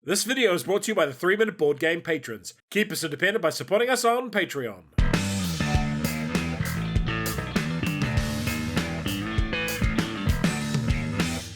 This video is brought to you by the 3-Minute Board Game patrons. Keep us independent by supporting us on Patreon.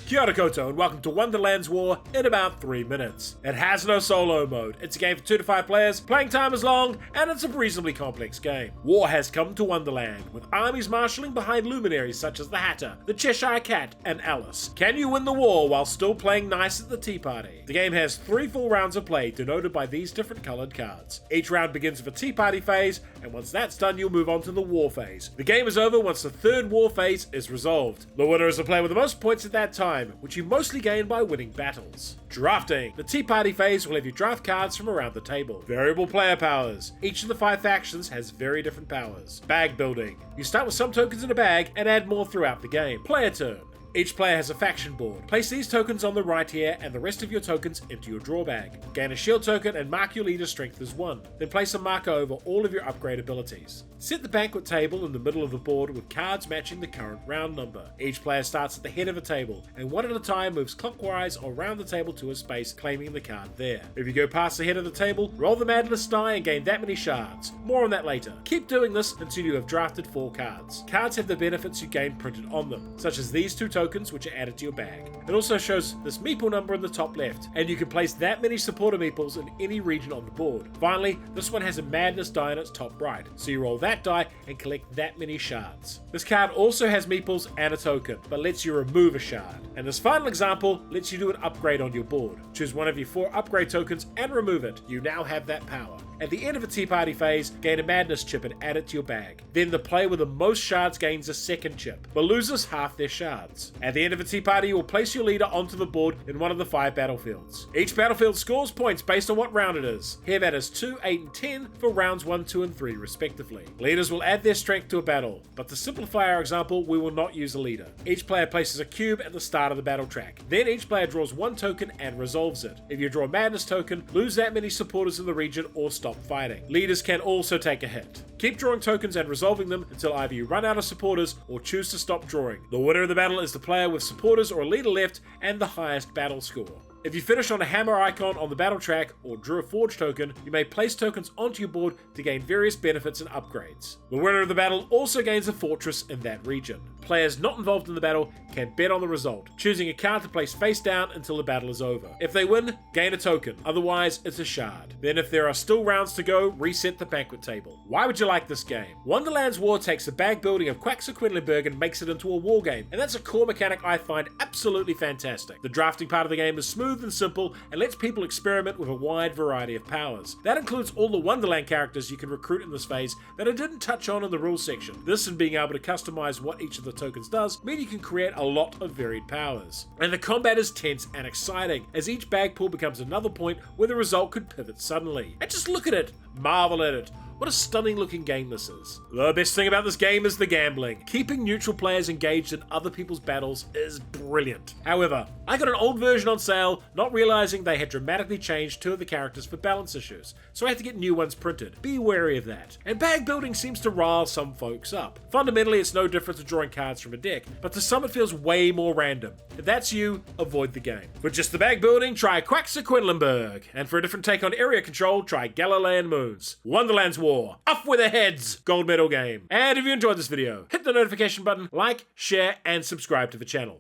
Kia ora koutou and welcome to Wonderlands War in about 3 minutes. It has no solo mode, it's a game for 2 to 5 players, playing time is long, and it's a reasonably complex game. War has come to Wonderland, with armies marshalling behind luminaries such as the Hatter, the Cheshire Cat, and Alice. Can you win the war while still playing nice at the tea party? The game has 3 full rounds of play denoted by these different coloured cards. Each round begins with a tea party phase, and once that's done you'll move on to the war phase. The game is over once the 3rd war phase is resolved. The winner is the player with the most points at that time, which you mostly gain by winning battles. Drafting. The Tea Party phase will have you draft cards from around the table. Variable player powers. Each of the 5 factions has very different powers. Bag building. You start with some tokens in a bag and add more throughout the game. Player turn. Each player has a faction board. Place these tokens on the right here and the rest of your tokens into your draw bag. Gain a shield token and mark your leader's strength as 1. Then place a marker over all of your upgrade abilities. Set the banquet table in the middle of the board with cards matching the current round number. Each player starts at the head of a table and one at a time moves clockwise around the table to a space, claiming the card there. If you go past the head of the table, roll the madness die and gain that many shards. More on that later. Keep doing this until you have drafted 4 cards. Cards have the benefits you gain printed on them, such as these 2 tokens which are added to your bag. It also shows this meeple number in the top left, and you can place that many supporter meeples in any region on the board. Finally, this one has a madness die in its top right, so you roll that die and collect that many shards. This card also has meeples and a token, but lets you remove a shard. And this final example lets you do an upgrade on your board. Choose one of your 4 upgrade tokens and remove it. You now have that power. At the end of a tea party phase, gain a madness chip and add it to your bag. Then the player with the most shards gains a 2nd chip, but loses half their shards. At the end of a tea party, you will place your leader onto the board in one of the 5 battlefields. Each battlefield scores points based on what round it is. Here that is 2, 8, and 10 for rounds 1, 2, and 3 respectively. Leaders will add their strength to a battle, but to simplify our example, we will not use a leader. Each player places a cube at the start of the battle track. Then each player draws 1 token and resolves it. If you draw a madness token, lose that many supporters in the region or stop fighting. Leaders can also take a hit. Keep drawing tokens and resolving them until either you run out of supporters or choose to stop drawing. The winner of the battle is the player with supporters or a leader left and the highest battle score. If you finish on a hammer icon on the battle track or drew a forge token, you may place tokens onto your board to gain various benefits and upgrades. The winner of the battle also gains a fortress in that region. Players not involved in the battle can bet on the result, choosing a card to place face down until the battle is over. If they win, gain a token, otherwise it's a shard. Then if there are still rounds to go, reset the banquet table. Why would you like this game? Wonderlands War takes the bag building of Quaxaquedlinburg and makes it into a war game, and that's a core mechanic I find absolutely fantastic. The drafting part of the game is smooth and simple and lets people experiment with a wide variety of powers. That includes all the Wonderland characters you can recruit in this phase that I didn't touch on in the rules section. This and being able to customize what each of the tokens does mean you can create a lot of varied powers. And the combat is tense and exciting, as each bag pull becomes another point where the result could pivot suddenly. And just look at it, marvel at it. What a stunning looking game this is. The best thing about this game is the gambling. Keeping neutral players engaged in other people's battles is brilliant. However, I got an old version on sale, not realizing they had dramatically changed 2 of the characters for balance issues, so I had to get new ones printed. Be wary of that. And bag building seems to rile some folks up. Fundamentally, it's no different to drawing cards from a deck, but to some it feels way more random. If that's you, avoid the game. For just the bag building, try Quaxaquedlinburg. And for a different take on area control, try Galilean Moons. Wonderlands War. Off with their heads! Gold medal game. And if you enjoyed this video, hit the notification button, like, share, and subscribe to the channel.